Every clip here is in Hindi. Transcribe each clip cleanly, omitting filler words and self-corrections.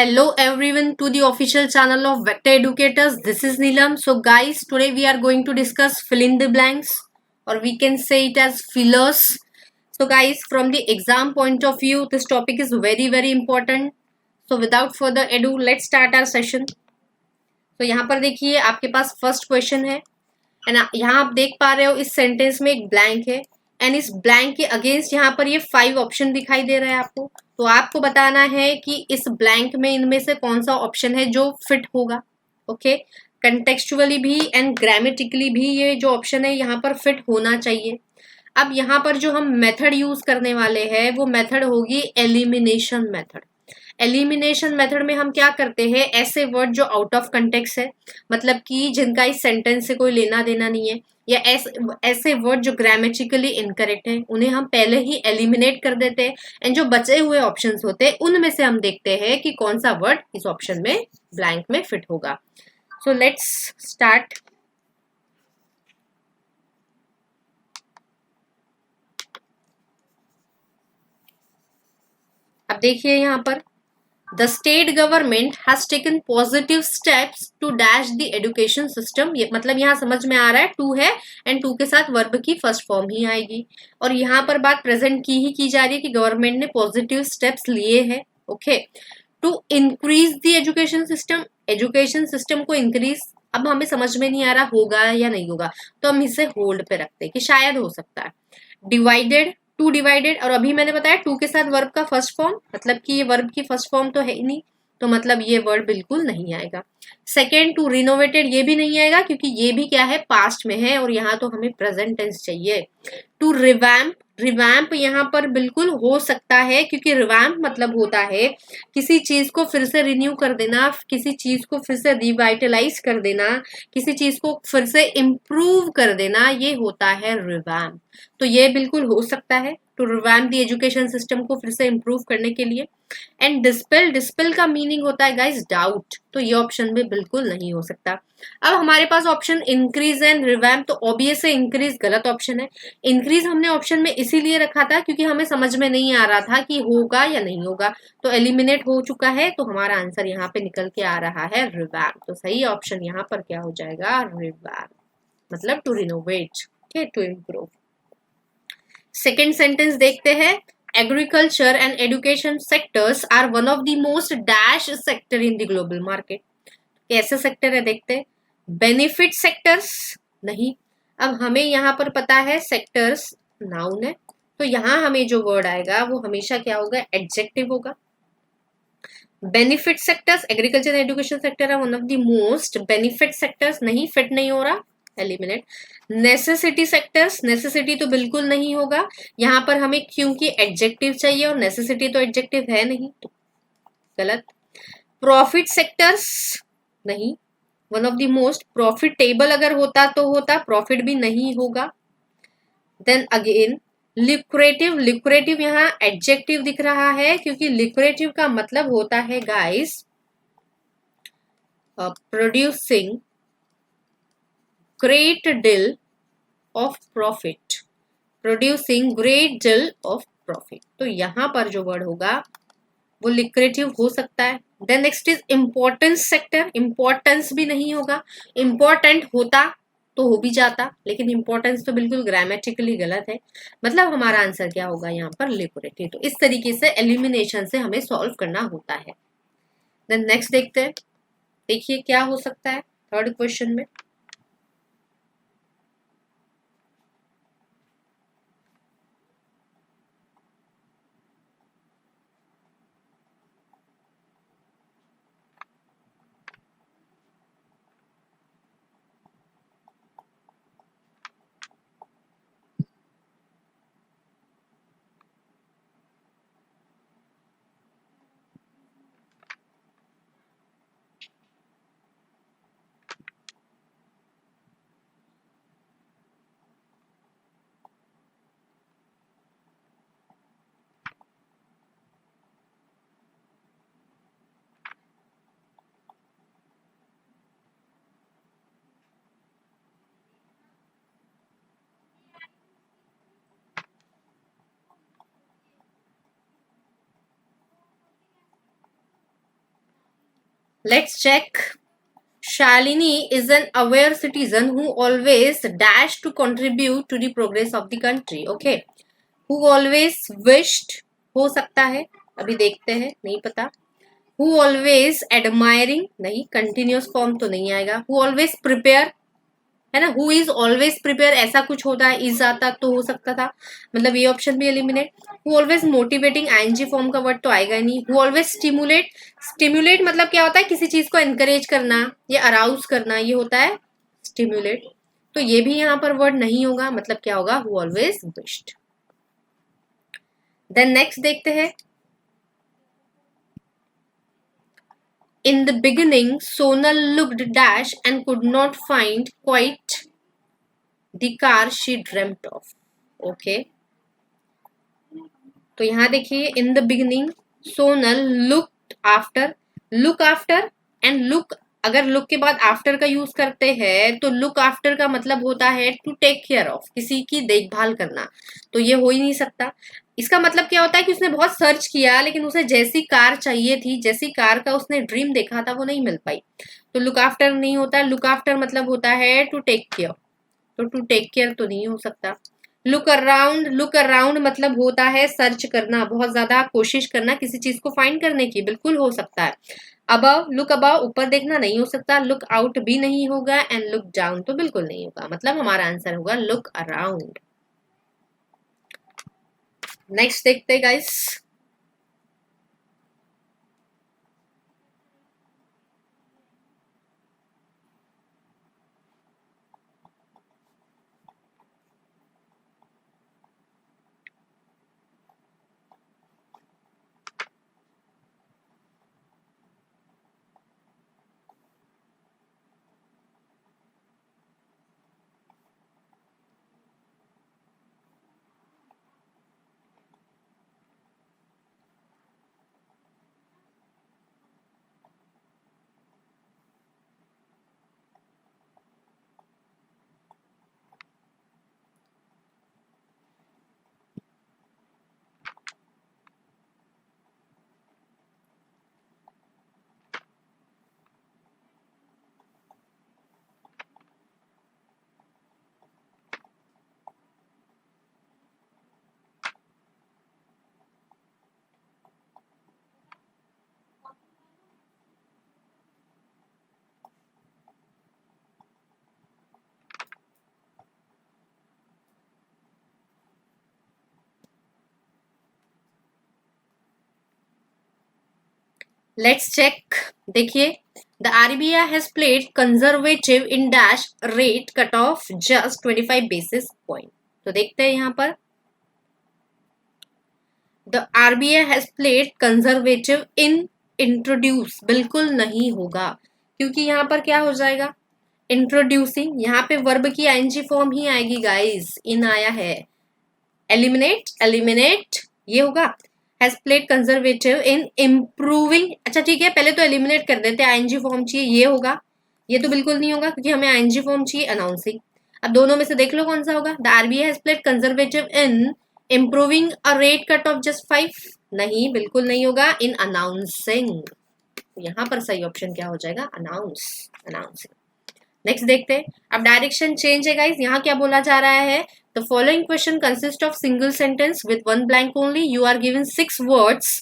Hello everyone to the official channel of Vector Educators. This is Neelam. So guys, today we are going to discuss fill in the blanks, or we can say it as fillers. So guys, from the exam point of view, this topic is very important. So without further ado, let's start our session. तो यहाँ पर देखिए आपके पास फर्स्ट क्वेश्चन है एंड यहाँ आप देख पा रहे हो इस सेंटेंस में एक ब्लैंक है एंड इस ब्लैंक के अगेंस्ट यहाँ पर ये 5 ऑप्शन दिखाई दे रहा है आपको। तो आपको बताना है कि इस ब्लैंक में इनमें से कौन सा ऑप्शन है जो फिट होगा। ओके, कंटेक्चुअली भी एंड ग्रामेटिकली भी ये जो ऑप्शन है यहाँ पर फिट होना चाहिए। अब यहाँ पर जो हम मेथड यूज करने वाले हैं वो मेथड होगी एलिमिनेशन मेथड। एलिमिनेशन मेथड में हम क्या करते हैं, ऐसे वर्ड जो आउट ऑफ कंटेक्स्ट है, मतलब कि जिनका इस सेंटेंस से कोई लेना देना नहीं है, या ऐसे वर्ड जो ग्रामेटिकली इनकरेक्ट है, उन्हें हम पहले ही एलिमिनेट कर देते हैं एंड जो बचे हुए ऑप्शंस होते हैं उनमें से हम देखते हैं कि कौन सा वर्ड इस ऑप्शन में ब्लैंक में फिट होगा। So let's start. अब देखिए यहाँ पर The state government has taken positive steps to dash the education system। ये मतलब यहाँ समझ में आ रहा है टू है एंड टू के साथ वर्ब की फर्स्ट फॉर्म ही आएगी, और यहाँ पर बात प्रेजेंट की ही की जा रही है कि गवर्नमेंट ने पॉजिटिव स्टेप्स लिए हैं। Okay, to increase the education system. Education system को इंक्रीज, अब हमें समझ में नहीं आ रहा होगा या नहीं होगा, तो हम इसे होल्ड पे रखते हैं कि शायद हो सकता है। डिवाइडेड, टू डिवाइडेड, और अभी मैंने बताया टू के साथ वर्ब का फर्स्ट फॉर्म, मतलब कि ये वर्ब की फर्स्ट फॉर्म तो है ही नहीं, तो मतलब ये वर्ड बिल्कुल नहीं आएगा। सेकेंड, टू रिनोवेटेड, ये भी नहीं आएगा क्योंकि ये भी क्या है, पास्ट में है और यहाँ तो हमें प्रेजेंट टेंस चाहिए। टू रिवैम्प, रिवैम्प यहाँ पर बिल्कुल हो सकता है क्योंकि रिवैम्प मतलब होता है किसी चीज को फिर से रिन्यू कर देना, किसी चीज को फिर से रिवाइटलाइज कर देना, किसी चीज को फिर से इम्प्रूव कर देना, ये होता है रिवैम्प। तो ये बिल्कुल हो सकता है to revamp the education system को फिर से इम्प्रूव करने के लिए। एंड डिस्पेल, डिस्पेल का मीनिंग होता है गाइस डाउट, तो ये ऑप्शन भी बिल्कुल नहीं हो सकता। अब हमारे पास ऑप्शन इंक्रीज एंड रिवैम्प, तो ऑब्वियस है इंक्रीज गलत ऑप्शन है। इंक्रीज हमने ऑप्शन में इसीलिए रखा था क्योंकि हमें समझ में नहीं आ रहा था कि होगा या नहीं होगा, तो एलिमिनेट हो चुका है, तो हमारा आंसर यहाँ पे निकल के आ रहा है रिवैम्प। तो सही ऑप्शन यहाँ पर क्या हो जाएगा, रिवैम्प, मतलब to renovate, to improve. Second sentence देखते हैं। Agriculture and education sectors are one of the most dash sector in the global market. कैसे सेक्टर है देखते हैं। बेनिफिट सेक्टर्स नहीं, अब हमें यहाँ पर पता है सेक्टर्स नाउन है, तो यहाँ हमें जो वर्ड आएगा वो हमेशा क्या होगा, एडजेक्टिव होगा। Benefit sectors, agriculture and education sector है one of the most benefit sectors, नहीं, फिट नहीं हो रहा, एलिमिनेट। नेसेसिटी सेक्टर्स, नेसेसिटी तो बिल्कुल नहीं होगा, यहाँ पर हमें क्योंकि एडजेक्टिव चाहिए और नेसेसिटी तो एडजेक्टिव है नहीं, तो गलत। प्रॉफिट सेक्टर्स नहीं, one of the most profitable अगर होता तो होता, प्रॉफिट भी नहीं होगा। देन अगेन लिक्रेटिव, लिक्रेटिव यहाँ एडजेक्टिव दिख रहा है क्योंकि लिक्रेटिव का मतलब होता है guys producing great deal of profit, producing great deal of profit, तो यहाँ पर जो वर्ड होगा वो लिक्रेटिव हो सकता है। Then next is importance sector, importance भी नहीं होगा, इम्पोर्टेंट होता तो हो भी जाता, लेकिन इंपॉर्टेंस तो बिल्कुल ग्रामेटिकली गलत है, मतलब हमारा आंसर क्या होगा यहाँ पर, लिक्रेटिव। तो इस तरीके से एलिमिनेशन से हमें सॉल्व करना होता है। देन नेक्स्ट देखते हैं, देखिए क्या हो सकता है थर्ड क्वेश्चन में। Let's check. Shalini is an aware citizen who always dash to contribute to the progress of the country. Okay. Who always wished हो सकता है, अभी देखते हैं, नहीं पता. Who always admiring, नहीं, continuous form तो नहीं आएगा. Who always prepare, है ना. हु इज ऑलवेज प्रिपेयर ऐसा कुछ होता है, इज आता तो हो सकता था, मतलब ये ऑप्शन भी eliminate. Who always motivating, ING form का वर्ड तो आएगा नहीं. हु ऑलवेज स्टिमुलेट, स्टिमुलेट मतलब क्या होता है, किसी चीज को एनकरेज करना या अराउज करना, ये होता है स्टिमुलेट. तो ये भी यहाँ पर वर्ड नहीं होगा, मतलब क्या होगा, who always wished. Then next देखते हैं. In the beginning, Sonal looked dash and could not find quite the car she dreamt of. Okay. तो यहाँ देखिए, in the beginning Sonal looked after, look after and look, अगर लुक के बाद आफ्टर का यूज करते हैं तो लुक आफ्टर का मतलब होता है टू टेक केयर ऑफ, किसी की देखभाल करना. तो ये हो ही नहीं सकता. इसका मतलब क्या होता है कि उसने बहुत सर्च किया, लेकिन उसे जैसी कार चाहिए थी, जैसी कार का उसने ड्रीम देखा था, वो नहीं मिल पाई. तो लुक आफ्टर नहीं होता. लुक आफ्टर मतलब होता है टू टेक केयर. तो टू टेक केयर तो नहीं हो सकता. लुक अराउंड, लुक अराउंड मतलब होता है सर्च करना, बहुत ज्यादा कोशिश करना किसी चीज को फाइंड करने की, बिल्कुल हो सकता है. अबव, लुक अबव ऊपर देखना नहीं हो सकता. लुक आउट भी नहीं होगा एंड लुक डाउन तो बिल्कुल नहीं होगा, मतलब हमारा आंसर होगा लुक अराउंड. नेक्स्ट देखते हैं गाइस. Let's check. देखिए, the RBI has played conservative in dash rate cut of just 25 basis point. तो देखते हैं यहाँ पर, the RBI has played conservative in introduce, बिल्कुल नहीं होगा, क्योंकि यहाँ पर क्या हो जाएगा, इंट्रोड्यूसिंग, यहाँ पे वर्ब की आईएनजी फॉर्म ही आएगी गाइस, इन आया है. एलिमिनेट, एलिमिनेट ये होगा. Has played conservative in improving, अच्छा ठीक है, पहले तो एलिमिनेट कर देते हैं, आईएनजी फॉर्म चाहिए, ये होगा. ये तो बिल्कुल नहीं होगा, क्योंकि हमें आईएनजी फॉर्म चाहिए अनाउंसिंग. अब दोनों में से देख लो कौन सा होगा. The RBI has played conservative in improving a rate cut of just 5, नहीं, बिल्कुल नहीं होगा. इन अनाउंसिंग, यहाँ पर सही ऑप्शन क्या हो जाएगा, अनाउंस, अनाउंसिंग. नेक्स्ट देखते हैं. अब डायरेक्शन चेंज है गाइस. यहाँ क्या बोला जा रहा है, the following question consist of single sentence with one blank only. You are given 6 words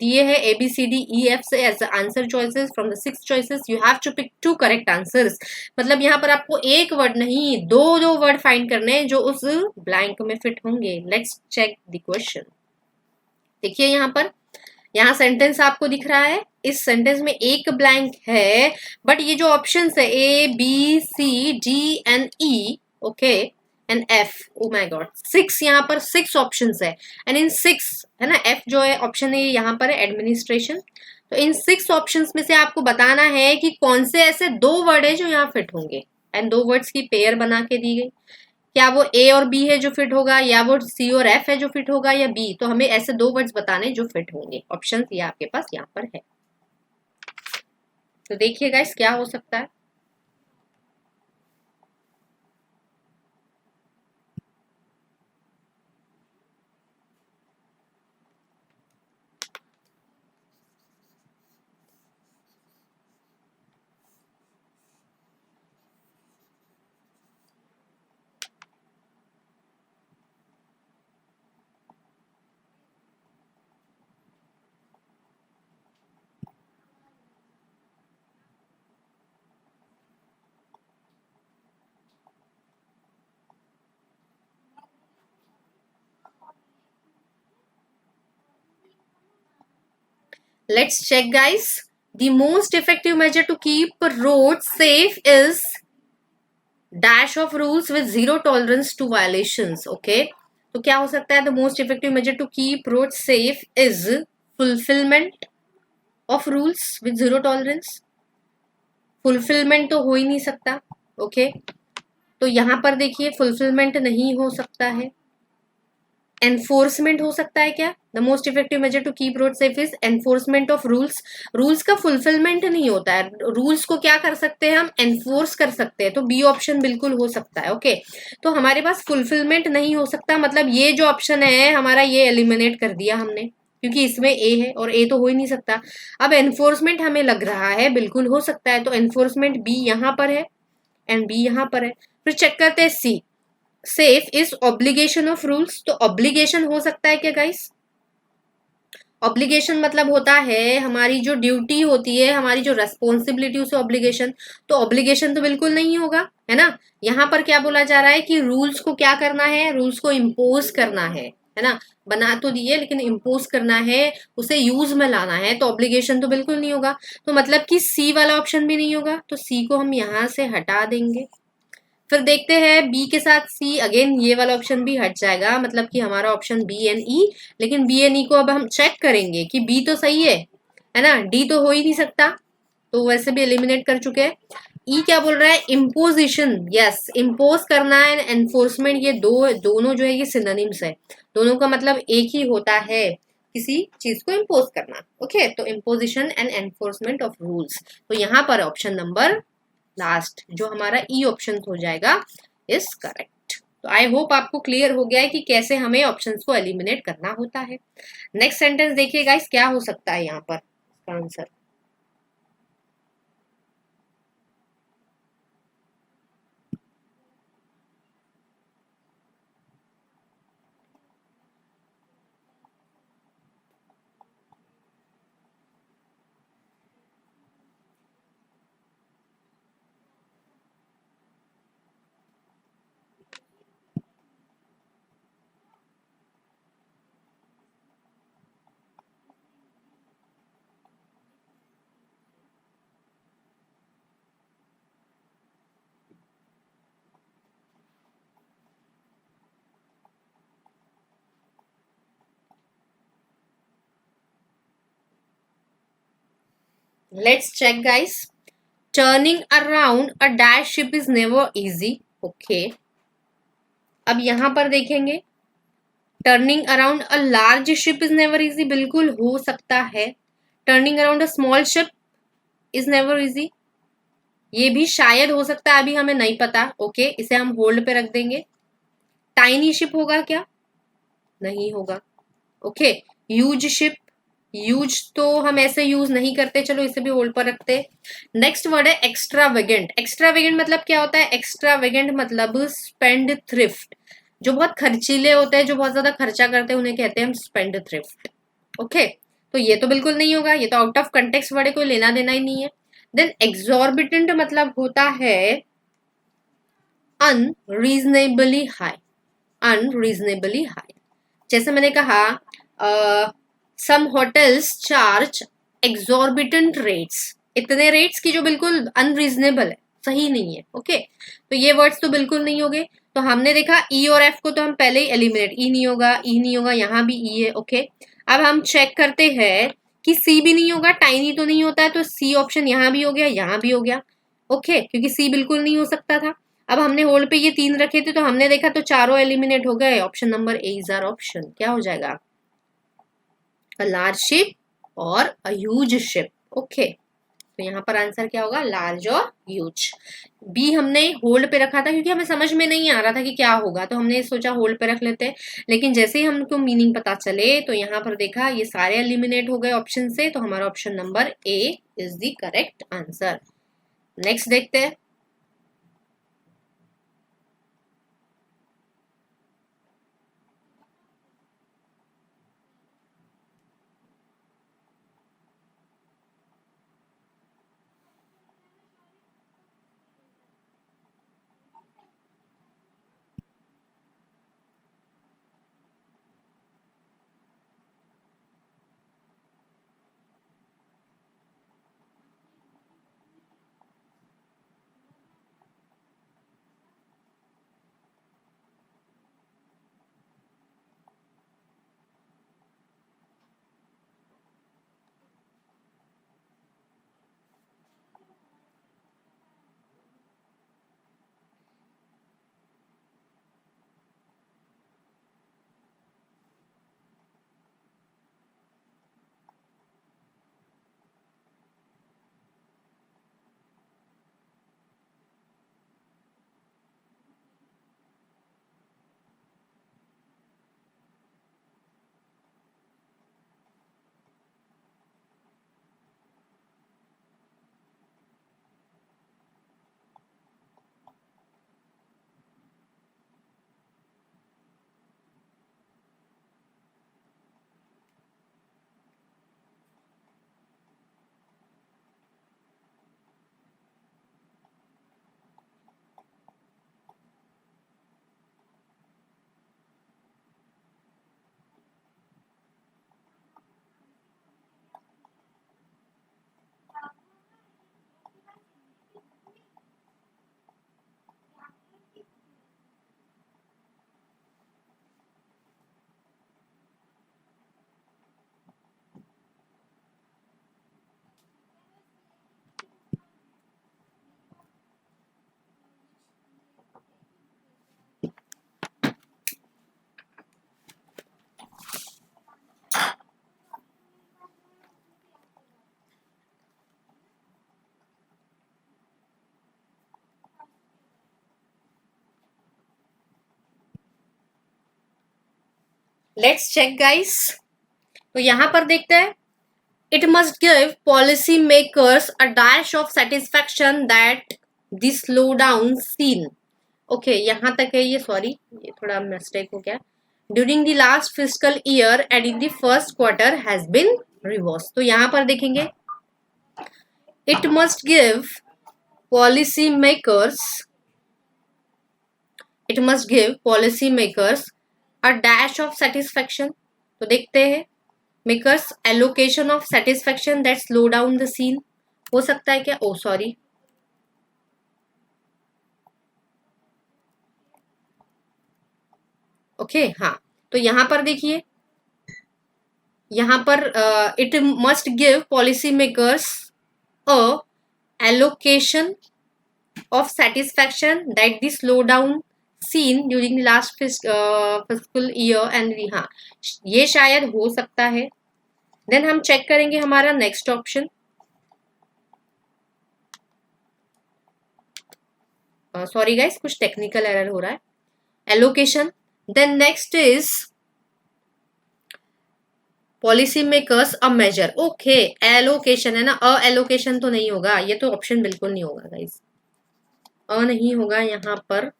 दिए है A B C D E F से as answer choices. From the 6 choices you have to pick 2 correct answers. मतलब यहाँ पर आपको एक वर्ड नहीं, दो वर्ड फाइंड करने हैं जो उस ब्लैंक में फिट होंगे. Let's check the question. देखिए यहाँ पर, यहाँ सेंटेंस आपको दिख रहा है, इस सेंटेंस में एक ब्लैंक है, बट ये जो ऑप्शंस है A B C D and E, okay, and F, oh my God, 6, यहाँ पर 6 ऑप्शंस है. एंड इन 6, है ना, एफ जो है ऑप्शन है, यहाँ पर है एडमिनिस्ट्रेशन. तो इन 6 ऑप्शंस में से आपको बताना है कि कौन से ऐसे 2 वर्ड है जो यहाँ फिट होंगे. एंड 2 वर्ड्स की पेयर बना के दी गई. क्या वो ए और बी है जो फिट होगा, या वो सी और एफ है जो फिट होगा, या बी. तो हमें ऐसे 2 वर्ड्स बताने जो फिट होंगे. ऑप्शन ये आपके पास यहाँ पर है. तो देखिएगा इस क्या हो सकता है. Let's check, guys. The most effective measure to keep roads safe is dash of rules with zero tolerance to violations. Okay, तो क्या हो सकता है? The most effective measure to keep roads safe is fulfillment of rules with zero tolerance. Fulfilment तो हो ही नहीं सकता. ओके, तो यहां पर देखिए फुलफिलमेंट नहीं हो सकता है. एनफोर्समेंट हो सकता है क्या? The most effective measure to keep road safe is enforcement of rules. Rules का फुलफिलमेंट नहीं होता है. रूल्स को क्या कर सकते हैं हम? एनफोर्स कर सकते हैं. तो बी ऑप्शन बिल्कुल हो सकता है. ओके, तो हमारे पास फुलफिलमेंट नहीं हो सकता, मतलब ये जो ऑप्शन है हमारा ये एलिमिनेट कर दिया हमने, क्योंकि इसमें ए है और ए तो हो ही नहीं सकता. अब एनफोर्समेंट हमें लग रहा है बिल्कुल हो सकता है, तो एनफोर्समेंट बी यहाँ पर है एंड बी यहाँ पर है. फिर चेक करते हैं C. Safe is obligation of rules. तो ऑब्लिगेशन हो सकता है क्या गाइस? ऑब्लिगेशन मतलब होता है हमारी जो ड्यूटी होती है, हमारी जो रेस्पॉन्सिबिलिटी, उसे ऑब्लिगेशन. तो ऑब्लिगेशन तो बिल्कुल नहीं होगा, है ना. यहाँ पर क्या बोला जा रहा है कि रूल्स को क्या करना है? रूल्स को इम्पोज करना है ना. बना तो दिए लेकिन इम्पोज करना है, उसे यूज में लाना है, तो ऑब्लिगेशन तो बिल्कुल नहीं होगा. तो मतलब कि सी वाला ऑप्शन भी नहीं होगा, तो सी को हम यहाँ से हटा देंगे. फिर देखते हैं बी के साथ सी. अगेन ये वाला ऑप्शन भी हट जाएगा, मतलब कि हमारा ऑप्शन बी एंड ई. लेकिन बी एंड ई को अब हम चेक करेंगे कि बी तो सही है ना. डी तो हो ही नहीं सकता, तो वैसे भी एलिमिनेट कर चुके हैं. ई क्या बोल रहा है? इम्पोजिशन. यस, इम्पोज करना एंड एनफोर्समेंट, ये दोनों जो है ये सिनोनिम्स है. दोनों का मतलब एक ही होता है, किसी चीज को इम्पोज करना. ओके, तो imposition and enforcement of rules. तो यहाँ पर ऑप्शन नंबर लास्ट जो हमारा ई ऑप्शन हो जाएगा इज करेक्ट. तो आई होप आपको क्लियर हो गया है कि कैसे हमें ऑप्शंस को एलिमिनेट करना होता है. नेक्स्ट सेंटेंस देखिए गाइस, क्या हो सकता है यहाँ पर इसका answer. Let's check guys. Turning around a dash ship is never easy. Okay, अब यहां पर देखेंगे turning around a large ship is never easy, बिल्कुल हो सकता है. Turning around a small ship is never easy, ये भी शायद हो सकता है, अभी हमें नहीं पता. ओके, इसे हम होल्ड पे रख देंगे. टाइनी शिप होगा क्या? नहीं होगा. Okay, huge ship. ह्यूज तो हम ऐसे यूज नहीं करते, चलो इसे भी होल्ड पर रखते. नेक्स्ट वर्ड है एक्स्ट्रावेगेंट. एक्स्ट्रावेगेंट मतलब क्या होता है? एक्स्ट्रावेगेंट मतलब स्पेंड थ्रिफ्ट. जो बहुत खर्चीले होते हैं, जो बहुत ज्यादा खर्चा करते हैं, उन्हें कहते हैं हम स्पेंड थ्रिफ्ट. ओके, तो ये तो बिल्कुल नहीं होगा, ये तो आउट ऑफ कंटेक्स्ट वर्ड है, कोई लेना देना ही नहीं है. देन एक्सॉर्बिटेंट मतलब होता है अनरीजनेबली हाई. अनरीजनेबली हाई, जैसे मैंने कहा सम होटल्स चार्ज एक्सॉर्बिटेंट रेट्स. इतने रेट्स की जो बिल्कुल अनरीजनेबल है, सही नहीं है. ओके, तो ये वर्ड्स तो बिल्कुल नहीं होंगे. तो हमने देखा ई और एफ को तो हम पहले ही एलिमिनेट. ई नहीं होगा, ई नहीं होगा, यहाँ भी ई है. ओके, अब हम चेक करते हैं कि सी भी नहीं होगा, टाइनी तो नहीं होता है, तो सी ऑप्शन यहाँ भी हो गया, यहाँ भी हो गया. ओके, क्योंकि सी बिल्कुल नहीं हो सकता था. अब हमने होल्ड पे ये 3 रखे थे, तो हमने देखा तो चारों एलिमिनेट हो गए. Option number A is our option. क्या हो जाएगा? अ लार्ज शिप और अ ह्यूज शिप. ओके, तो यहाँ पर आंसर क्या होगा? लार्ज और ह्यूज. बी हमने होल्ड पे रखा था क्योंकि हमें समझ में नहीं आ रहा था कि क्या होगा, तो हमने सोचा होल्ड पे रख लेते हैं. लेकिन जैसे ही हमको मीनिंग पता चले तो यहाँ पर देखा ये सारे एलिमिनेट हो गए ऑप्शन से, तो हमारा option number A is the correct answer. Next देखते हैं. Let's check guys. तो यहां पर देखते हैं, it must give policy makers a dash of satisfaction that the slow down scene. Okay, यहां तक है ये, सॉरी ये थोड़ा मिस्टेक हो गया। During the last physical year and in the first quarter has been reverse. तो यहां पर देखेंगे, it must give policy makers, it must give policy makers a dash of satisfaction. तो देखते हैं, makers allocation of satisfaction that slow down the scene, हो सकता है क्या? ओ सॉरी, ओके हाँ। तो यहां पर देखिए, यहां पर it must give policy makers a allocation of satisfaction that the slow down scene during the last physical year end, हाँ ये शायद हो सकता है। देन हम चेक करेंगे हमारा नेक्स्ट ऑप्शन, सॉरी गाइस कुछ टेक्निकल एरर हो रहा है, allocation. Then next is policy makers a measure. Okay, allocation है ना, अ एलोकेशन तो नहीं होगा, ये तो ऑप्शन बिल्कुल नहीं होगा गाइस, अ नहीं होगा यहाँ पर,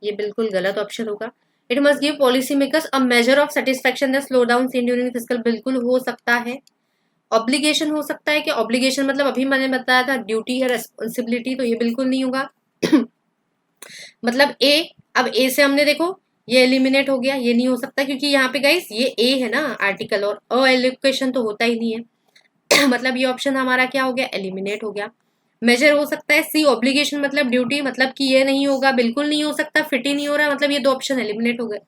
ये बिल्कुल गलत ऑप्शन होगा। It must give policy makers a measure of satisfaction the slow down scene during physical, बिल्कुल हो सकता है। ऑब्लिगेशन हो सकता है कि ऑब्लिगेशन मतलब अभी मैंने बताया था ड्यूटी है, रेस्पॉन्सिबिलिटी, तो ये बिल्कुल नहीं होगा। मतलब ए, अब ए से हमने देखो ये एलिमिनेट हो गया, ये नहीं हो सकता क्योंकि यहाँ पे गाइस ये ए है ना आर्टिकल, और अ एलोकेशन तो होता ही नहीं है। मतलब ये ऑप्शन हमारा क्या हो गया, एलिमिनेट हो गया। मेजर हो सकता है, सी ऑब्लिगेशन मतलब ड्यूटी, मतलब कि ये नहीं होगा, बिल्कुल नहीं हो सकता, फिट ही नहीं हो रहा, मतलब ये दो ऑप्शन एलिमिनेट हो गए।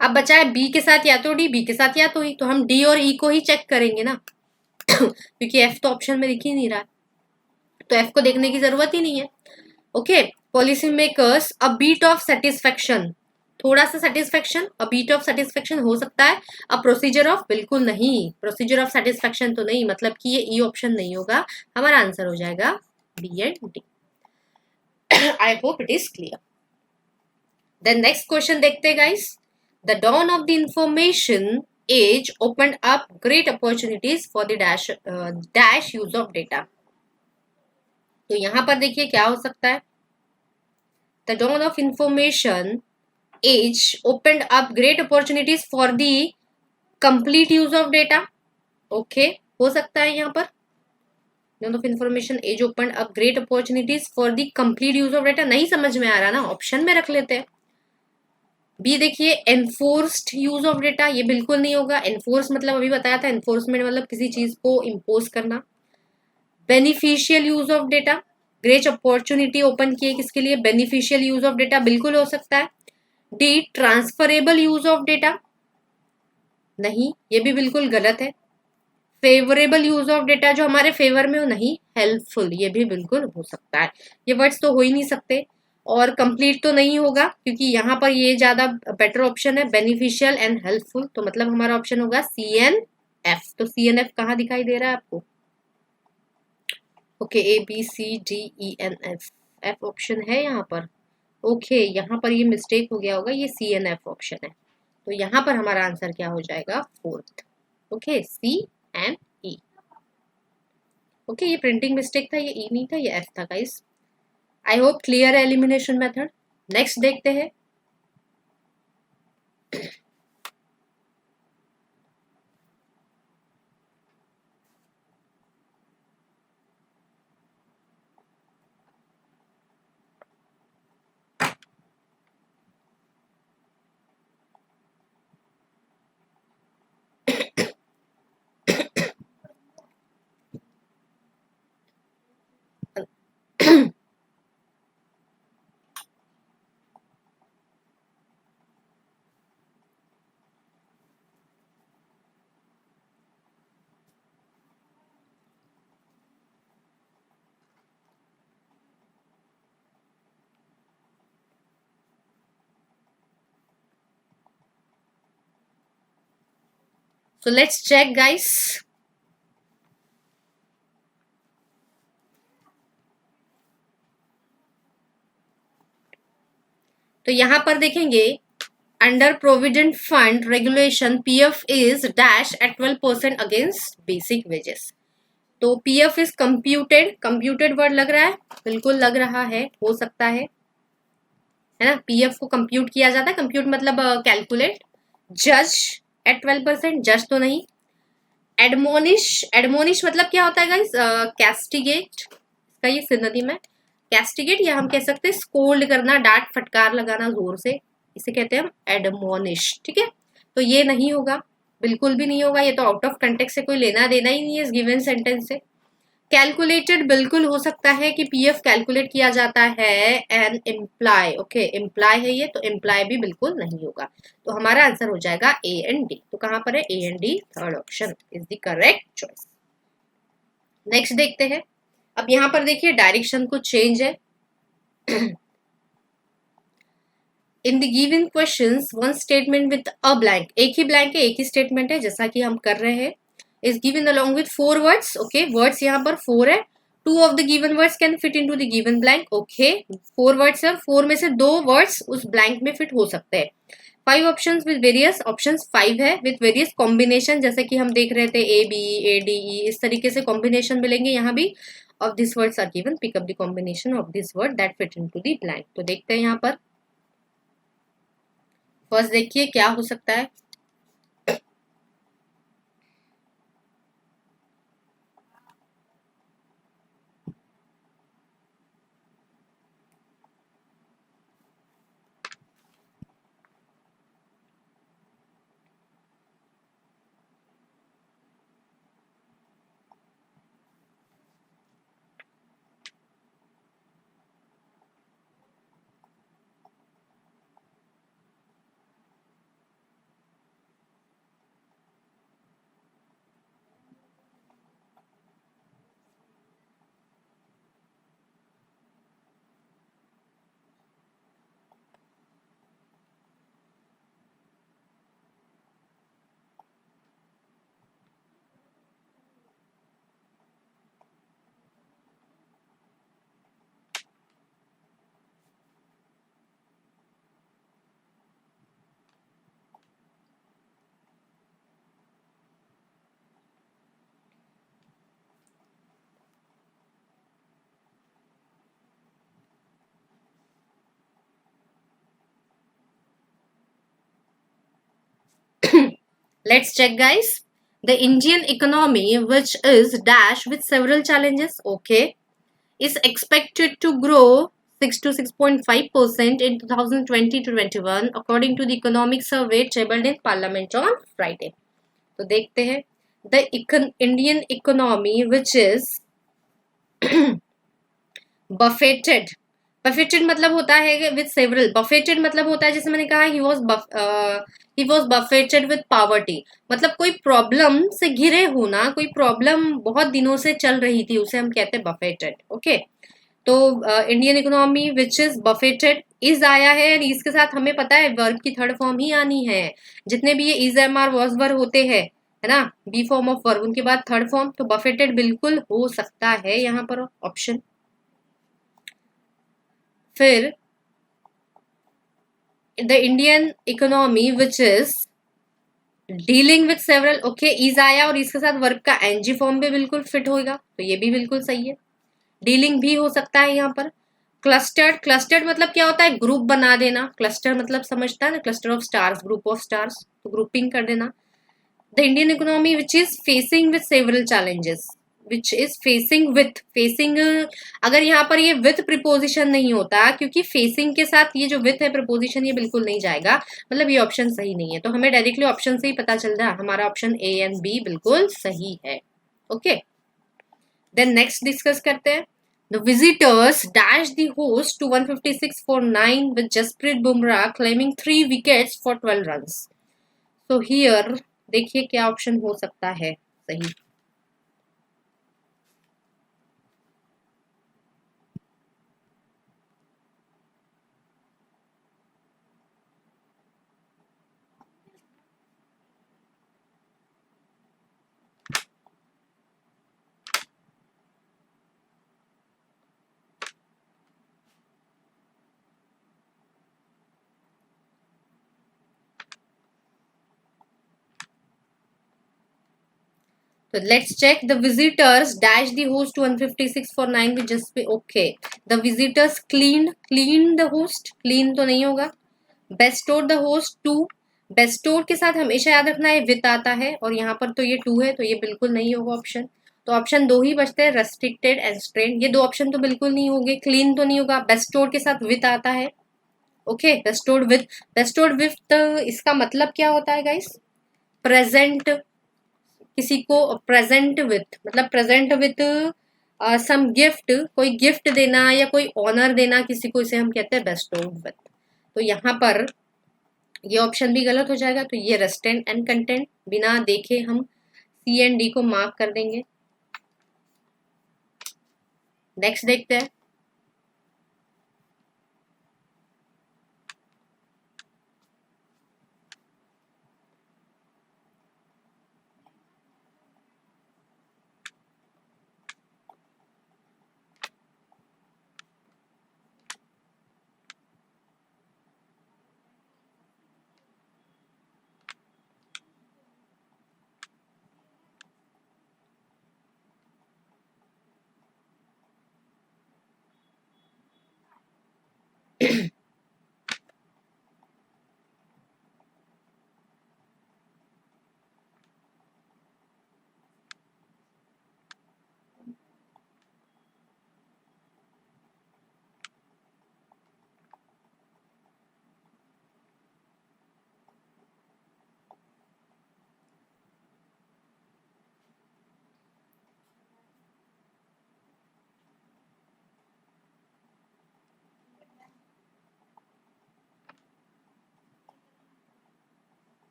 अब बचा है बी के साथ या तो डी, बी के साथ या तो ई, तो हम डी और ई को ही चेक करेंगे ना। क्योंकि एफ तो ऑप्शन में दिख ही नहीं रहा, तो एफ को देखने की जरूरत ही नहीं है। Okay, policy makers a beat of satisfaction, थोड़ा सा satisfaction, a beat of satisfaction हो सकता है। अ प्रोसीजर ऑफ, बिल्कुल नहीं, प्रोसीजर ऑफ सेटिस्फेक्शन तो नहीं, मतलब कि ये ई ऑप्शन नहीं होगा, हमारा आंसर हो जाएगा B and D. I hope it is clear. Then next question देखते हैं guys. The dawn of the information age opened up great opportunities for the dash use of data. तो यहां पर देखिए क्या हो सकता है, the dawn of information age opened up great opportunities for the complete use of data। Okay, हो सकता है यहाँ पर dawn of information age opened up great opportunities for the complete use of data, नहीं समझ में आ रहा ना, ऑप्शन में रख लेते हैं। बी देखिए, एनफोर्स्ड यूज ऑफ डेटा, ये बिल्कुल नहीं होगा। एनफोर्स मतलब अभी बताया था, एनफोर्समेंट मतलब किसी चीज को इम्पोज करना। Beneficial use of data, great opportunity open किए किसके लिए, बेनिफिशियल यूज ऑफ डेटा, बिल्कुल हो सकता है। D transferable use of data, नहीं ये भी बिल्कुल गलत है। फेवरेबल यूज ऑफ डेटा, जो हमारे फेवर में हो, नहीं। हेल्पफुल, ये भी बिल्कुल हो सकता है, ये वर्ड्स तो हो ही नहीं सकते। और कंप्लीट तो नहीं होगा क्योंकि यहाँ पर ये ज्यादा बेटर ऑप्शन है, बेनिफिशियल एंड हेल्पफुल, तो मतलब हमारा ऑप्शन होगा सी एन एफ। तो सी एन एफ कहाँ दिखाई दे रहा है आपको? Okay, A B C D E and F, F option है यहाँ पर। ओके, यहाँ पर ये मिस्टेक हो गया होगा, ये सी एन एफ ऑप्शन है, तो यहाँ पर हमारा आंसर क्या हो जाएगा, fourth. Okay, C and E. Okay, ये प्रिंटिंग मिस्टेक था, ये ई नहीं था, ये एफ था गाइस। आई होप क्लियर है एलिमिनेशन मेथड। नेक्स्ट देखते हैं। So let's check guys। तो यहां पर देखेंगे, Under Provident Fund regulation, PF is dash at 12% against basic wages. तो PF is computed वर्ड लग रहा है, बिल्कुल लग रहा है, हो सकता है ना. PF को कंप्यूट किया जाता है, कंप्यूट मतलब कैलकुलेट. जज एट 12%, जज तो नहीं. एडमोनिश मतलब क्या होता है गाइस? कैस्टिगेट का ये सिनोनिम है. कैस्टिगेट या हम कह सकते हैं स्कोल्ड करना, डांट फटकार लगाना जोर से, इसे कहते हैं हम एडमोनिश. ठीक है, तो ये नहीं होगा, बिल्कुल भी नहीं होगा, ये तो आउट ऑफ कंटेक्स्ट से कोई लेना देना ही नहीं है इस गिवन सेंटेंस से. कैलकुलेटेड बिल्कुल हो सकता है कि पीएफ कैलकुलेट किया जाता है. एंड इम्प्लाई, ओके इम्प्लाई है ये, तो इम्प्लाई भी बिल्कुल नहीं होगा. तो हमारा आंसर हो जाएगा ए एंड डी. तो कहां पर है? A and D, third option is the correct choice. Next देखते हैं. अब यहां पर देखिए डायरेक्शन कुछ चेंज है. In the given questions one statement with a blank, एक ही ब्लैंक है, एक ही स्टेटमेंट है जैसा कि हम कर रहे हैं. is given along with 4 words. okay, words यहाँ पर 4 है. 2 of the given words can fit into the given blank. okay, 4 words है, 4 में से 2 words उस blank में fit हो सकते हैं. 5 options with various options, 5 है with various combination, जैसे कि हम देख रहे थे A B A D E, इस तरीके से combination मिलेंगे यहाँ भी. of these words are given, pick up the combination of this word that fit into the blank. तो देखते हैं यहाँ पर. फर्स्ट देखिए क्या हो सकता है. Let's check guys. The Indian economy, which is dash with several challenges, okay, is expected to grow 6 to 6.5% in 2020 to 21 according to the economic survey tabled in parliament on Friday. तो देखते हैं. The Indian economy, which is buffeted, बफेटेड मतलब होता है विद सेवरल. बफेटेड मतलब होता है, जैसे मैंने कहा ही वॉज बफेटेड विद पॉवर्टी, मतलब कोई प्रॉब्लम से घिरे होना, कोई प्रॉब्लम बहुत दिनों से चल रही थी, उसे हम कहते हैं बफेटेड. ओके, तो Indian economy which is buffeted, is आया है, और इसके साथ हमें पता है वर्ब की थर्ड फॉर्म ही आनी है. जितने भी ये is am are was were होते हैं, है ना, बी फॉर्म ऑफ वर्ब, उनके बाद थर्ड फॉर्म. तो बफेटेड बिल्कुल हो सकता है यहाँ पर ऑप्शन. फिर the Indian economy which is dealing with several, okay is आया और इसके साथ वर्ब का एनजी फॉर्म भी बिल्कुल फिट होगा, तो ये भी बिल्कुल सही है. डीलिंग भी हो सकता है यहाँ पर. क्लस्टर्ड, क्लस्टर्ड मतलब क्या होता है? ग्रुप बना देना. क्लस्टर मतलब समझता है ना, cluster of stars, group of stars, तो ग्रुपिंग कर देना. The Indian economy which is facing with several challenges, which is facing with, facing अगर यहाँ पर ये विथ प्रिपोजिशन नहीं होता, क्योंकि फेसिंग के साथ ये जो विथ है प्रिपोजिशन, ये बिल्कुल नहीं जाएगा, मतलब ये ऑप्शन सही नहीं है. तो हमें डायरेक्टली ऑप्शन से ही पता चल रहा है हमारा ऑप्शन ए एंड बी बिल्कुल सही है. ओके, देन नेक्स्ट डिस्कस करते हैं. The visitors dashed the host to 156 for 9 with Jasprit Bumrah claiming 3 wickets for 12 runs. So here देखिए क्या ऑप्शन हो सकता है सही. So let's check. The visitors dash the host 156 for 9 with just be okay. The visitors cleaned the host. Clean तो नहीं होगा. Bestowed the host 2. Bestowed के साथ हमेशा याद रखना है with आता है और यहाँ पर तो ये 2 है तो ये बिल्कुल नहीं होगा ऑप्शन. तो ऑप्शन 2 ही बचते हैं, restricted and strained. ये 2 ऑप्शन तो बिल्कुल नहीं होंगे. Clean तो नहीं होगा. Bestowed के साथ with आता है. ओके, bestowed with इसका मतलब क्या होता है गाइस? प्रेजेंट, किसी को प्रेजेंट विथ, मतलब प्रेजेंट विथ सम गिफ्ट, कोई गिफ्ट देना या कोई ऑनर देना किसी को, इसे हम कहते हैं बेस्टोड विथ. तो यहाँ पर ये ऑप्शन भी गलत हो जाएगा. तो ये रेस्टेंट एंड कंटेंट बिना देखे हम सी एंड डी को मार्क कर देंगे. नेक्स्ट देखते हैं.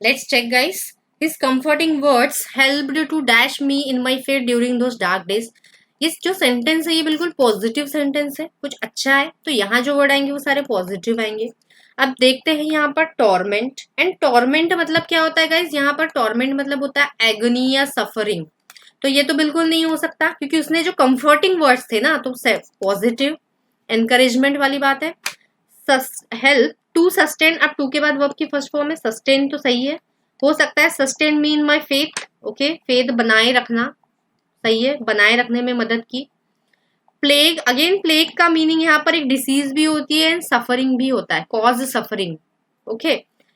Let's check guys. His comforting words helped to dash me in my fate during those dark days. ये जो सेंटेंस है ये बिल्कुल पॉजिटिव सेंटेंस है, कुछ अच्छा है. तो यहाँ जो वर्ड आएंगे वो सारे पॉजिटिव आएंगे. अब देखते हैं यहाँ पर टॉर्मेंट. एंड टॉर्मेंट मतलब क्या होता है गाइज? यहाँ पर टॉर्मेंट मतलब होता है एगनी या सफरिंग. तो ये तो बिल्कुल नहीं हो सकता क्योंकि उसने जो कंफर्टिंग वर्ड्स थे ना, तो पॉजिटिव एनकरेजमेंट वाली बात है. हेल्प टू सस्टेन, अब टू के बाद वर्ब की फर्स्ट फॉर्म है सस्टेन, तो सही है. हो सकता है sustain me in my faith. Okay, faith बनाए रखना, सही है, बनाए रखने में मदद की. प्लेग, अगेन प्लेग का मीनिंग यहाँ पर एक डिसीज भी होती है एंड सफरिंग भी होता है, cause suffering. Okay,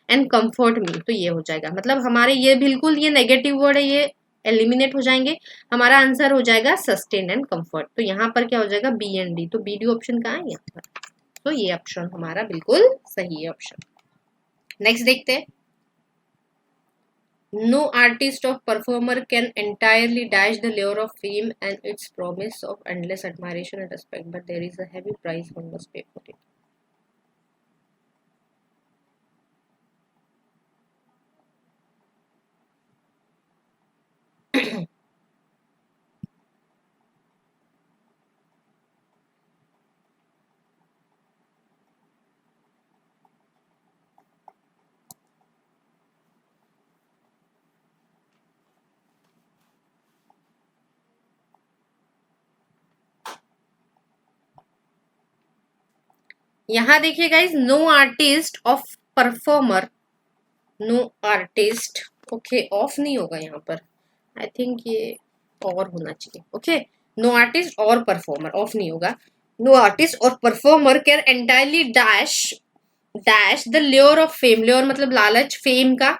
and comfort me, तो ये हो जाएगा. मतलब हमारे ये बिल्कुल ये नेगेटिव वर्ड है, ये एलिमिनेट हो जाएंगे. हमारा आंसर हो जाएगा सस्टेन एंड कंफर्ट. तो यहाँ पर क्या हो जाएगा? B and D. तो बी डी ऑप्शन कहाँ है? यहाँ पर. तो ये ऑप्शन हमारा बिल्कुल सही है ऑप्शन. नेक्स्ट देखते हैं. No artist or performer can entirely dash the lure of fame and its promise of endless admiration and respect, but there is a heavy price one must pay for it. यहाँ देखिए guys, no artist of performer, no artist, okay, of नहीं होगा यहाँ पर. आई थिंक ये और होना चाहिए. ओके, नो आर्टिस्ट और परफॉर्मर, ऑफ नहीं होगा. नो आर्टिस्ट और performer can entirely dash the lure of fame. Lure मतलब लालच, फेम का,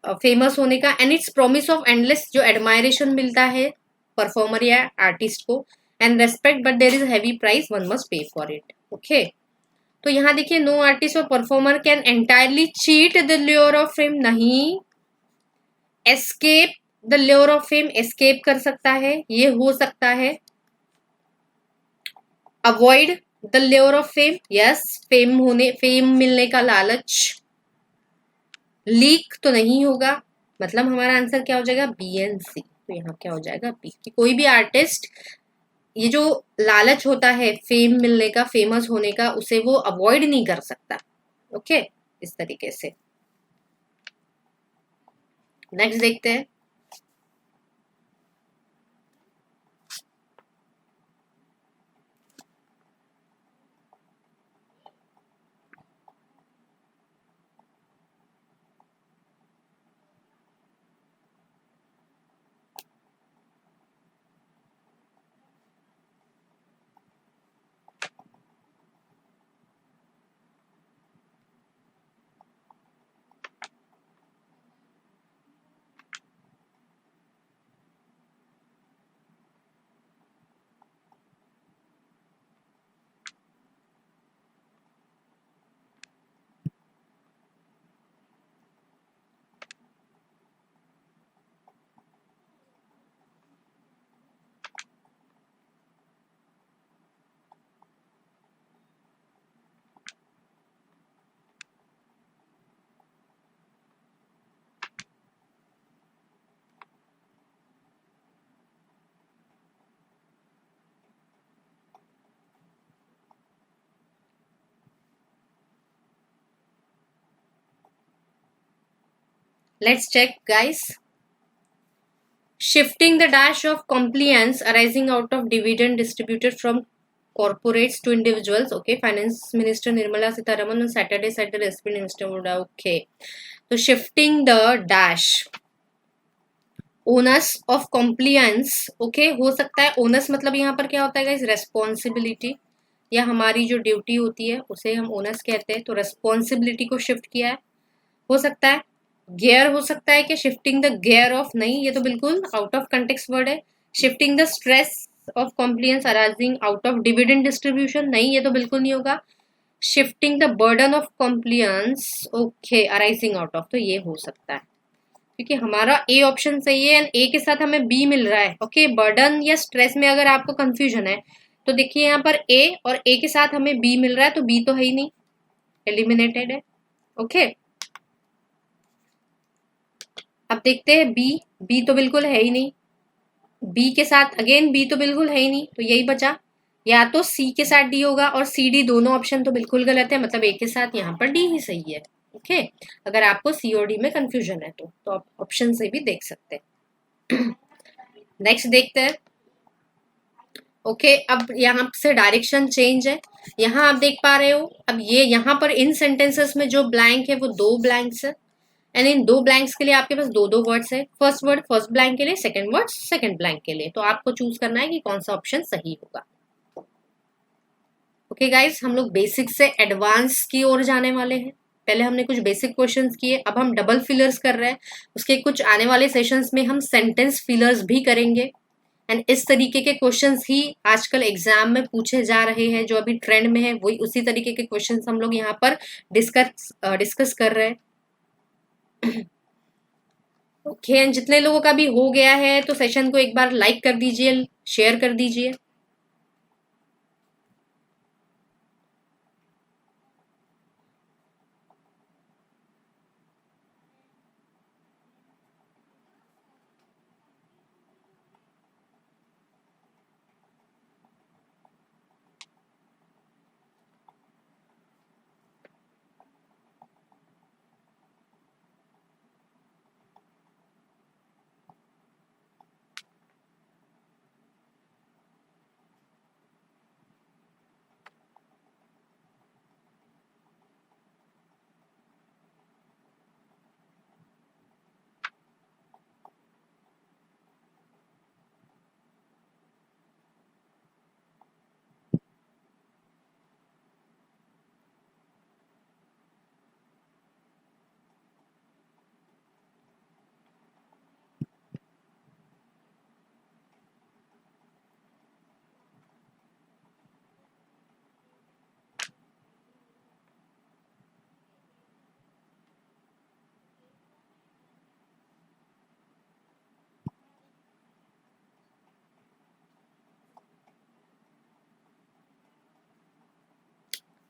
फेमस होने का. And it's promise of endless, जो एडमायरेशन मिलता है परफॉर्मर या आर्टिस्ट को, and respect, but there is heavy price one must pay for it. Okay, तो यहाँ देखिए, नो आर्टिस्ट और performer can entirely cheat the lure of fame, नहीं. Escape the lure of fame, escape कर सकता है, ये हो सकता है. Avoid the lure of fame, yes, fame मिलने का लालच. लीक तो नहीं होगा, मतलब हमारा आंसर क्या हो जाएगा? बी एंड सी. तो यहाँ क्या हो जाएगा? बी. कि कोई भी आर्टिस्ट ये जो लालच होता है फेम मिलने का, फेमस होने का, उसे वो अवॉइड नहीं कर सकता। ओके, इस तरीके से। नेक्स्ट देखते हैं। Let's check, guys. Shifting the dash of compliance arising out of dividend distributed from corporates to individuals. Okay, Finance Minister Nirmala Sitharaman on Saturday said the recipe minister would. Okay, so shifting the dash. Onus of compliance. Okay, हो सकता है ओनस मतलब यहाँ पर क्या होता है गाइस, रेस्पॉन्सिबिलिटी, या हमारी जो ड्यूटी होती है उसे हम ओनस कहते हैं। तो रेस्पॉन्सिबिलिटी को शिफ्ट किया है। हो सकता है गियर, हो सकता है कि शिफ्टिंग द गियर ऑफ, नहीं ये तो बिल्कुल आउट ऑफ कंटेक्स्ट वर्ड है। Shifting the stress of compliance arising out of dividend distribution, नहीं ये तो बिल्कुल नहीं होगा। Shifting the burden of compliance, okay, arising out of, तो ये हो सकता है क्योंकि हमारा ए ऑप्शन सही है एंड ए के साथ हमें बी मिल रहा है। ओके, बर्डन या स्ट्रेस में अगर आपको कंफ्यूजन है तो देखिए यहाँ पर ए और ए के साथ हमें बी मिल रहा है, तो बी तो है ही नहीं, एलिमिनेटेड है। ओके, अब देखते हैं बी। बी तो बिल्कुल है ही नहीं, बी के साथ अगेन बी तो बिल्कुल है ही नहीं, तो यही बचा, या तो सी के साथ डी होगा, और सी डी दोनों ऑप्शन तो बिल्कुल गलत है, मतलब ए के साथ यहाँ पर डी ही सही है। ओके, अगर आपको सी और डी में कंफ्यूजन है तो आप ऑप्शन से भी देख सकते हैं। नेक्स्ट देखते हैं। ओके, अब यहाँ से डायरेक्शन चेंज है। यहाँ आप देख पा रहे हो, अब ये यहाँ पर इन सेंटेंसेस में जो ब्लैंक है वो दो ब्लैंक्स है, एंड इन दो ब्लैंक्स के लिए आपके पास दो दो वर्ड्स है। फर्स्ट वर्ड फर्स्ट ब्लैंक के लिए, सेकंड वर्ड सेकंड ब्लैंक के लिए। तो आपको चूज करना है कि कौन सा ऑप्शन सही होगा। ओके गाइस, हम लोग बेसिक से एडवांस की ओर जाने वाले हैं। पहले हमने कुछ बेसिक क्वेश्चंस किए, अब हम डबल फिलर्स कर रहे हैं। उसके कुछ आने वाले सेशंस में हम सेंटेंस फिलर्स भी करेंगे, एंड इस तरीके के क्वेश्चंस ही आजकल एग्जाम में पूछे जा रहे हैं। जो अभी ट्रेंड में है वही उसी तरीके के क्वेश्चंस हम लोग यहाँ पर डिस्कस कर रहे हैं। ओके, एंड जितने लोगों का भी हो गया है तो सेशन को एक बार लाइक कर दीजिए, शेयर कर दीजिए।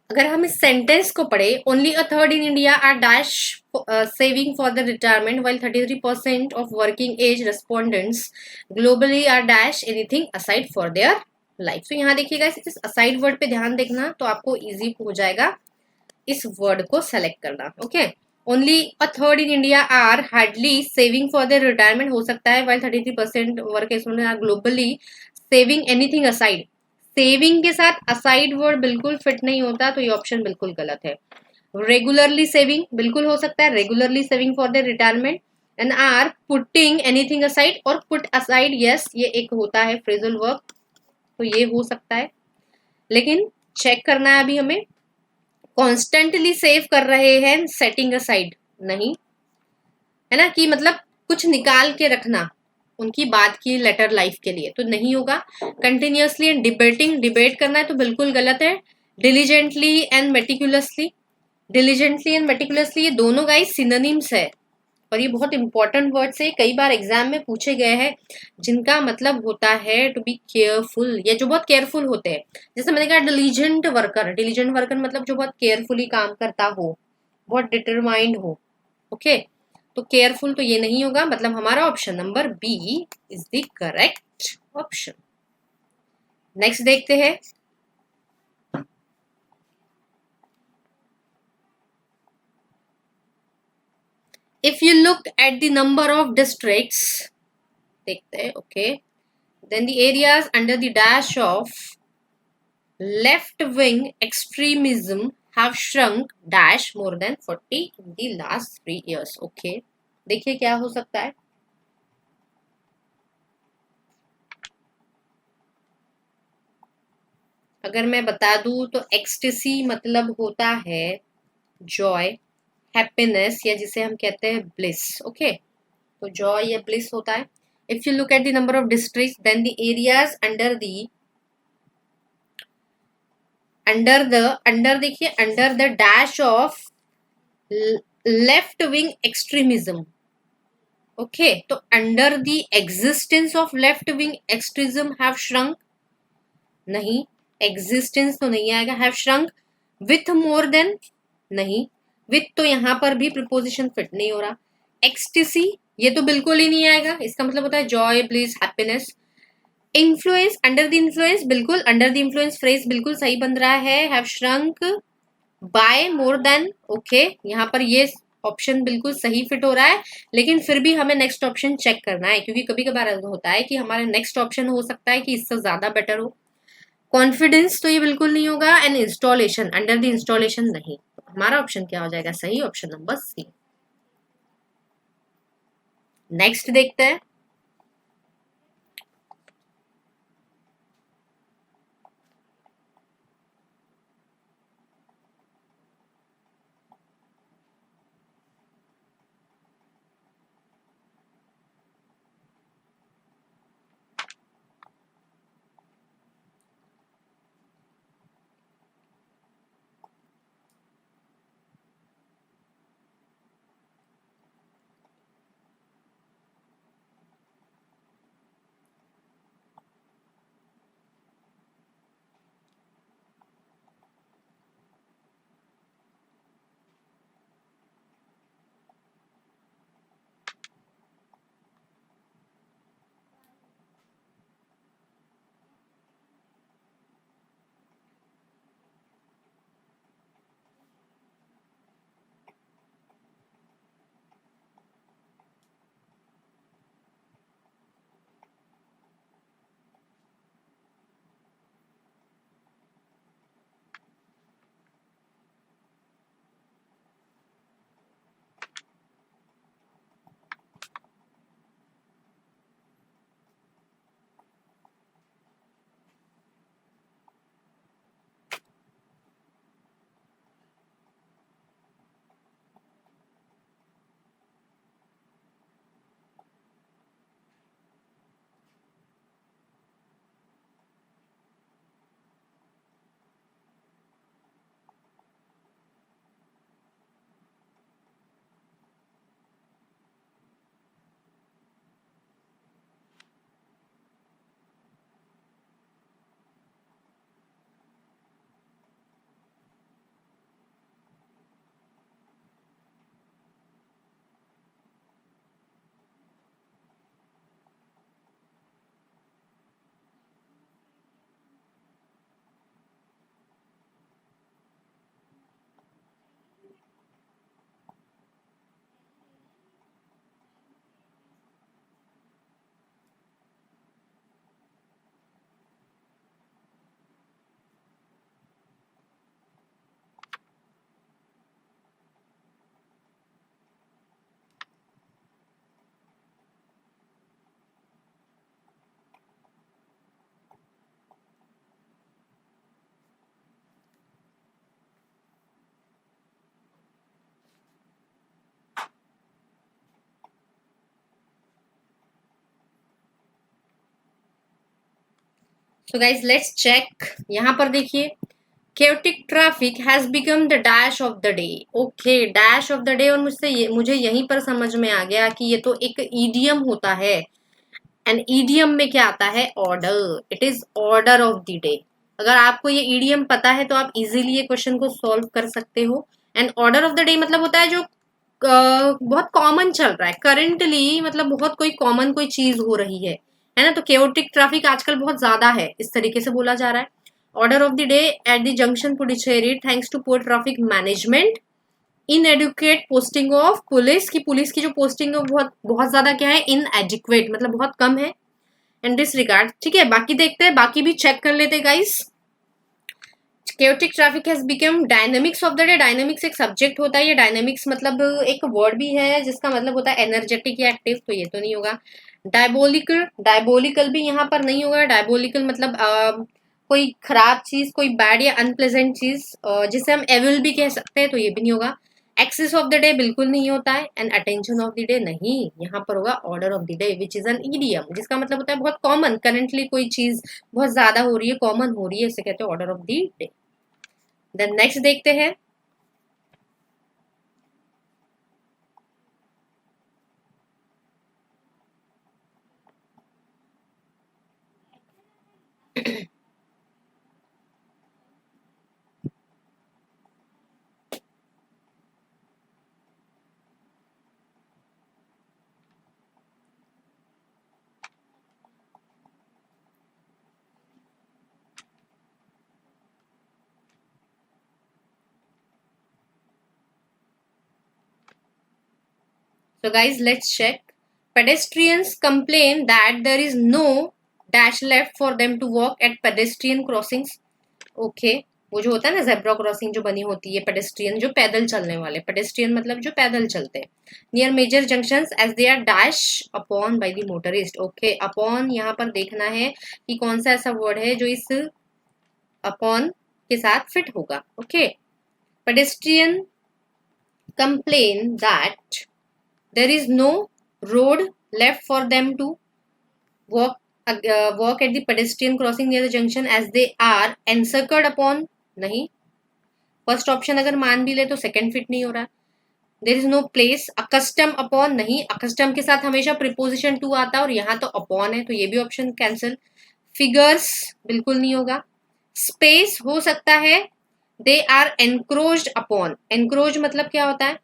अगर हम इस सेंटेंस को पढ़े, only a third in India are dash saving for the retirement while 33% of working age respondents globally are dash anything aside for their life. तो यहाँ देखिएगा इस असाइड वर्ड पे ध्यान देखना, तो आपको इजी हो जाएगा इस वर्ड को सेलेक्ट करना। Okay, only a third in India are hardly saving for their retirement हो सकता है, while 33% work are globally saving anything aside. Saving के साथ असाइड वर्ड बिल्कुल फिट नहीं होता, तो ये ऑप्शन बिल्कुल गलत है। रेगुलरली सेविंग बिल्कुल हो सकता है, regularly saving for their retirement, and are putting anything aside और पुट असाइड, यस ये एक होता है फ्रेजल वर्ब, तो ये हो सकता है। लेकिन चेक करना है अभी हमें, कॉन्स्टेंटली सेव कर रहे हैं सेटिंग असाइड नहीं है ना, कि मतलब कुछ निकाल के रखना उनकी बात की लेटर लाइफ के लिए, तो नहीं होगा। कंटिन्यूअसली एंड डिबेटिंग, डिबेट करना है तो बिल्कुल गलत है। Diligently and meticulously, diligently and meticulously ये दोनों गाइस सिनोनिम्स है, और ये बहुत इंपॉर्टेंट वर्ड्स है, कई बार एग्जाम में पूछे गए हैं, जिनका मतलब होता है टू बी केयरफुल, या जो बहुत केयरफुल होते हैं। जैसे मैंने कहा डिलीजेंट वर्कर, डिलीजेंट वर्कर मतलब जो बहुत केयरफुली काम करता हो, बहुत डिटरमाइंड हो। ओके, तो केयरफुल तो ये नहीं होगा, मतलब हमारा option number B is the correct option. Next देखते हैं, if you look at the number of districts, देखते हैं, okay, then the areas under the dash of left wing extremism have shrunk dash more than 40 in the last 3 years. Okay, देखिए क्या हो सकता है। अगर मैं बता दूं तो एक्सटेसी मतलब होता है जॉय, हैप्पीनेस, या जिसे हम कहते हैं ब्लिस। ओके, तो जॉय या ब्लिस होता है। If you look at the number of district then the areas under देखिए under the dash of left wing extremism. Okay, तो under the existence of left wing extremism have shrunk, नहीं, एग्जिस्टेंस तो नहीं आएगा। Have shrunk with more than, नहीं, विथ तो यहां पर भी प्रिपोजिशन फिट नहीं हो रहा। एक्सटेसी ये तो बिल्कुल ही नहीं आएगा, इसका मतलब होता है joy, bliss, happiness. Influence, under the influence, बिल्कुल अंडर द इन्फ्लुएंस फ्रेज बिल्कुल सही बन रहा है। Have shrunk by more than, okay, यहाँ पर ये ऑप्शन बिल्कुल सही फिट हो रहा है, लेकिन फिर भी हमें नेक्स्ट ऑप्शन चेक करना है, क्योंकि कभी कभार ऐसा होता है कि हमारा नेक्स्ट ऑप्शन हो सकता है कि इससे ज्यादा बेटर हो। कॉन्फिडेंस तो ये बिल्कुल नहीं होगा, and installation, under the installation नहीं। हमारा ऑप्शन क्या हो जाएगा सही, ऑप्शन नंबर सी। नेक्स्ट देखते हैं, सो गाइज लेट्स चेक। यहाँ पर देखिए, chaotic traffic has become the dash of the day। Okay, dash of the day, और मुझे यहीं पर समझ में आ गया कि ये तो एक ईडियम होता है। एंड ईडियम में क्या आता है? Order. It is order of the day. अगर आपको ये ईडियम पता है तो आप इजीली ये क्वेश्चन को सॉल्व कर सकते हो। And order of the day मतलब होता है जो बहुत कॉमन चल रहा है करेंटली, मतलब बहुत कोई कॉमन कोई चीज हो रही है ना। तो केओटिक ट्रैफिक आजकल बहुत ज्यादा है, इस तरीके से बोला जा रहा है। Order of the day at the junction Puducherry thanks to poor traffic management, inadequate posting of police की, पुलिस की जो पोस्टिंग है बहुत बहुत ज्यादा क्या है? इनएडुकेट, मतलब बहुत कम है। एंड डिसरिगार्ड, ठीक है। बाकी देखते हैं, बाकी भी चेक कर लेते हैं guys. chaotic traffic has become dynamics of the day। Dynamics एक सब्जेक्ट होता है, ये डायनेमिक्स मतलब एक वर्ड भी है जिसका मतलब होता है एनर्जेटिक या एक्टिव, तो ये तो नहीं होगा। डायबोलिकल, डायबोलिकल भी यहाँ पर नहीं होगा। डायबोलिकल मतलब कोई खराब चीज, कोई बैड या अनप्लेजेंट चीज, जिसे हम एविल भी कह सकते हैं, तो ये भी नहीं होगा। एक्सेस ऑफ द डे बिल्कुल नहीं होता है। And attention of the day नहीं, यहाँ पर होगा order of the day which is an idiom, जिसका मतलब होता है बहुत कॉमन, करेंटली कोई चीज बहुत ज्यादा हो रही है, कॉमन हो रही है, इसे कहते हैं order of the day. Then next देखते हैं। So guys, let's check. Pedestrians complain that there is no dash left for them to walk at pedestrian crossings। Okay, वो जो होता है ना जेब्रा क्रॉसिंग जो बनी होती है, पेडेस्ट्रियन जो पैदल चलने वाले, पेडेस्ट्रियन मतलब जो पैदल चलते हैं, near major junctions as they are dash upon by the motorist. Okay, upon यहाँ पर देखना है कि कौन सा ऐसा वर्ड है जो इस अपॉन के साथ फिट होगा। Okay, pedestrian complain that there is no road left for them to walk at the pedestrian crossing near the junction as they are encircled upon। नहीं, फर्स्ट ऑप्शन अगर मान भी ले तो सेकंड फिट नहीं हो रहा। There is no place accustom upon, नहीं, अकस्टम के साथ हमेशा प्रीपोजिशन टू आता है और यहाँ तो अपॉन है, तो ये भी ऑप्शन कैंसिल। फिगर्स बिल्कुल नहीं होगा। स्पेस हो सकता है। They are encroached upon, encroach मतलब क्या होता है?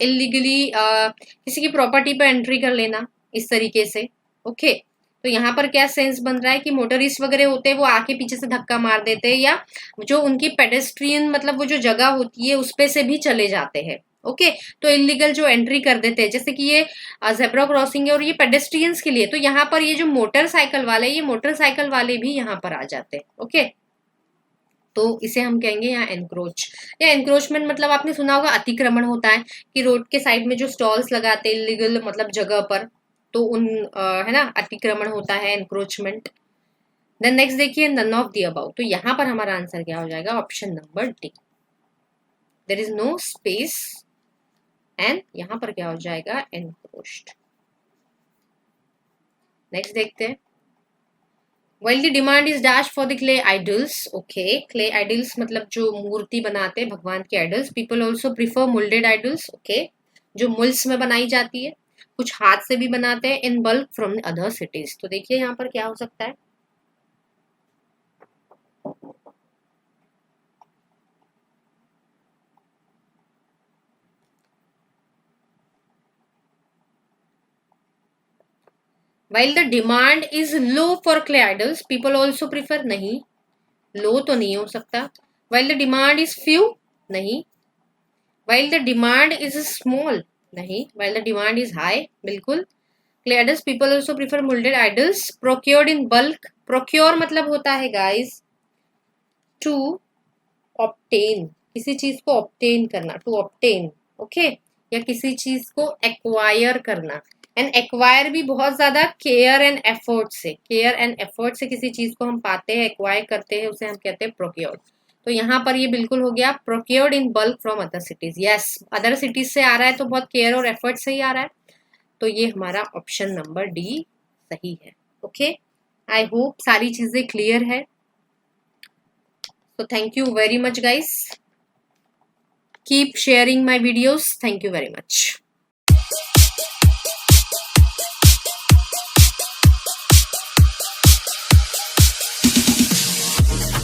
इलीगली किसी की प्रॉपर्टी पर एंट्री कर लेना, इस तरीके से। ओके, तो यहाँ पर क्या सेंस बन रहा है कि मोटरिस्ट वगैरह होते हैं वो आके पीछे से धक्का मार देते हैं, या जो उनकी पेडेस्ट्रियन मतलब वो जो जगह होती है उस पे से भी चले जाते हैं। ओके, तो इलीगल जो एंट्री कर देते हैं, जैसे कि ये जेब्रा क्रॉसिंग है और ये पेडेस्ट्रियंस के लिए, तो यहाँ पर ये जो मोटरसाइकिल वाले, ये मोटरसाइकिल वाले भी यहाँ पर आ जाते हैं। ओके, तो इसे हम कहेंगे यहाँ एनक्रोच, या एनक्रोचमेंट मतलब आपने सुना होगा अतिक्रमण होता है कि रोड के साइड में जो स्टॉल्स लगाते हैं इलीगल मतलब जगह पर, तो उन है ना, अतिक्रमण होता है, एनक्रोचमेंट। देन नेक्स्ट देखिए, नन ऑफ द अबव, तो यहाँ पर हमारा आंसर क्या हो जाएगा? Option number D, there is no space, and यहाँ पर क्या हो जाएगा? एनक्रोच्ड। नेक्स्ट देखते हैं। While the demand is dash for the clay idols, okay, clay idols मतलब जो मूर्ति बनाते हैं भगवान के idols, people also prefer molded idols, okay, जो मुल्स में बनाई जाती है, कुछ हाथ से भी बनाते हैं, in bulk from other cities। तो देखिए यहाँ पर क्या हो सकता है? While the demand is low for clay idols, people also prefer, नहीं, लो तो नहीं हो सकता। While the demand is few, नहीं। While the demand is small, नहीं। While the demand is high, बिल्कुल। Clay idols people also prefer molded idols procured in bulk। Procure मतलब होता है guys to obtain, किसी चीज को obtain करना, to obtain, okay, या किसी चीज को acquire करना। एंड एक्वायर भी बहुत ज्यादा केयर एंड एफर्ट से, केयर एंड एफर्ट से किसी चीज को हम पाते हैं, एक्वायर करते हैं, उसे हम कहते हैं प्रोक्योर्ड। तो यहाँ पर ये बिल्कुल हो गया procured in bulk from other cities. Yes, other cities से आ रहा है तो बहुत केयर और एफर्ट से ही आ रहा है, तो ये हमारा ऑप्शन नंबर डी सही है। ओके, आई होप सारी चीजें क्लियर है। So thank you very much guys. Keep sharing my videos. Thank you very much.